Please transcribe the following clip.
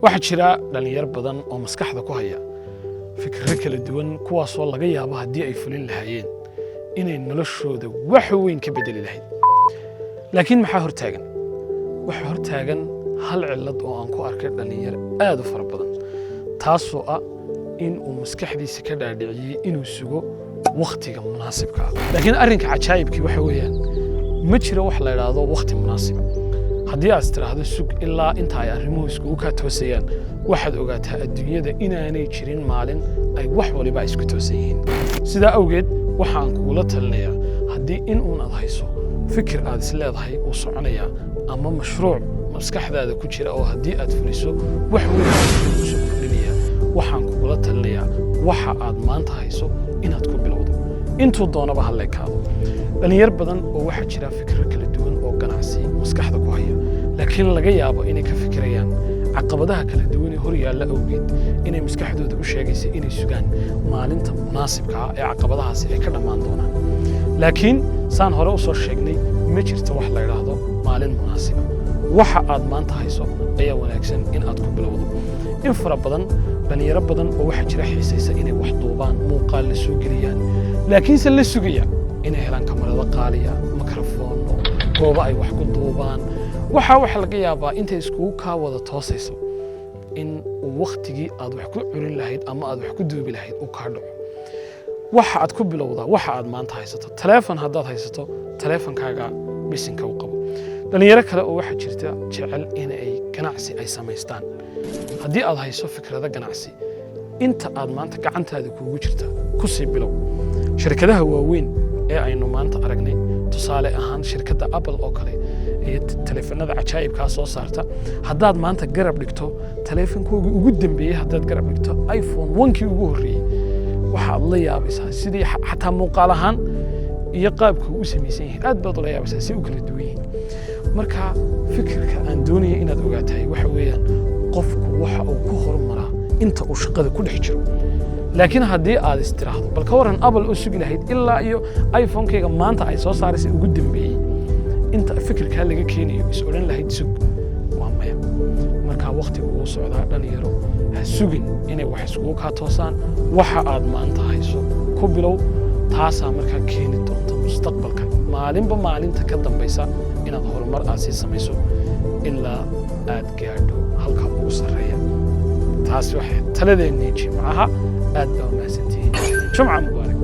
waxaa jira dhalinyar badan oo maskaxda ku haya fikrado kala duwan kuwaas oo laga yaabo haddii ay fulin lahaayeen inay noloshooda wax weyn ka bedeli lahayd laakiin maxaa hortaagan waxa hortaagan hal cilad oo aan ku arkay dhalinyar aad u fara badan taasoo ah in uu maskaxdiisa ka dhaadhiciyay inuu sugo waqtiga munaasibka ah laakiin arrinka cajaa'ibkii waxa weeyaan ma jiro wax la yiraahdo waqti munaasib haddii aad tiraahdo sug ilaa inta ay arrimuhu iskugu ka toosayaan waxaad ogaataa adduunyada inaanay jirin maalin ay wax waliba isku toosan yihiin sidaa awgeed waxaan kugula talinayaa haddii in uun aad hayso fikir aad is leedahay uu soconaya ama mashruuc maskaxdaada ku jira oo haddii aad fuliso wax weyn u soo kordhinaya waxaan kugula talinayaa waxa aad maanta hayso inaad ku bilowdo intuu doonaba ha leekaado dhalinyar badan oo waxaa jira fikiro kala duwan oo ganacsi maskaxda ku haya laakiin laga yaabo inay ka fikirayaan caqabadaha kala duwan ee hor yaalla awgeed inay maskaxdooda u sheegayso inay sugaan maalinta munaasibka ah ee caqabadahaasi ay ka dhammaan doonaan laakiin saan hore u soo sheegnay ma jirto wax la yiraahdo maalin munaasiba waxa aad maanta hayso ayaa wanaagsan in aad ku bilowdo in fara badan dhalinyaro badan oo waxaa jira xiisaysa inay wax duubaan muuqaal la soo geliyaan laakiinse la sugaya inay helaan kamarado qaaliya mikrofoono goobo ay wax ku duubaan waxa laga yaabaa intay iskugu kaa wada toosayso in waqtigii aad wax ku curin lahayd ama aad wax ku duubi lahayd uu kaa dhaco waxa aad ku bilowdaa waxa aad maanta haysato telefoon haddaad haysato telefoonkaaga bisinka u qabo dhalinyaro kale oo waxaa jirta jecel in ay ganacsi ay samaystaan haddii aad hayso fikrado ganacsi inta aad maanta gacantaada kuugu jirta ku sii bilow shirkadaha waaweyn ee aynu maanta aragnay tusaale ahaan shirkadda Apple oo kale ee telefoonada cajaa'ibka soo saarta haddaad maanta garab dhigto telefoonkoogii ugu dambeeyay haddaad garab dhigto iPhone 1kii ugu horreeyay waxaad la yaabaysaa sidii xataa muuqaal ahaan iyo qaabka uu samaysan yahay aad baad la yaabaysaa si uu kala duwan yahay marka fikirka aan doonaya inaad ogaatahay waxa weeyaan qofku waxa uu ku horumaraa inta uu shaqada ku dhex jiro laakiin haddii aad istiraahdo bal ka waran Apple oo sugi lahayd ilaa iyo iPhone-kayga maanta ay soo saaraysa ugu dambeeyay inta fikirka laga keenayo is oran lahayd sug waa maya marka waqtigu uu socdaa dhalinyaro ha sugin inay wax iskugu ka toosaan waxa aad maanta hayso ku bilow taasaa markaa keeni doonta mustaqbalka maalinba maalinta ka dambaysa inaad horumar aad sii samayso ilaa aad gaadho halka ugu sarreeya taas waxay taladeennii jimcaha aad baa mahadsantihiin jumca mubaarak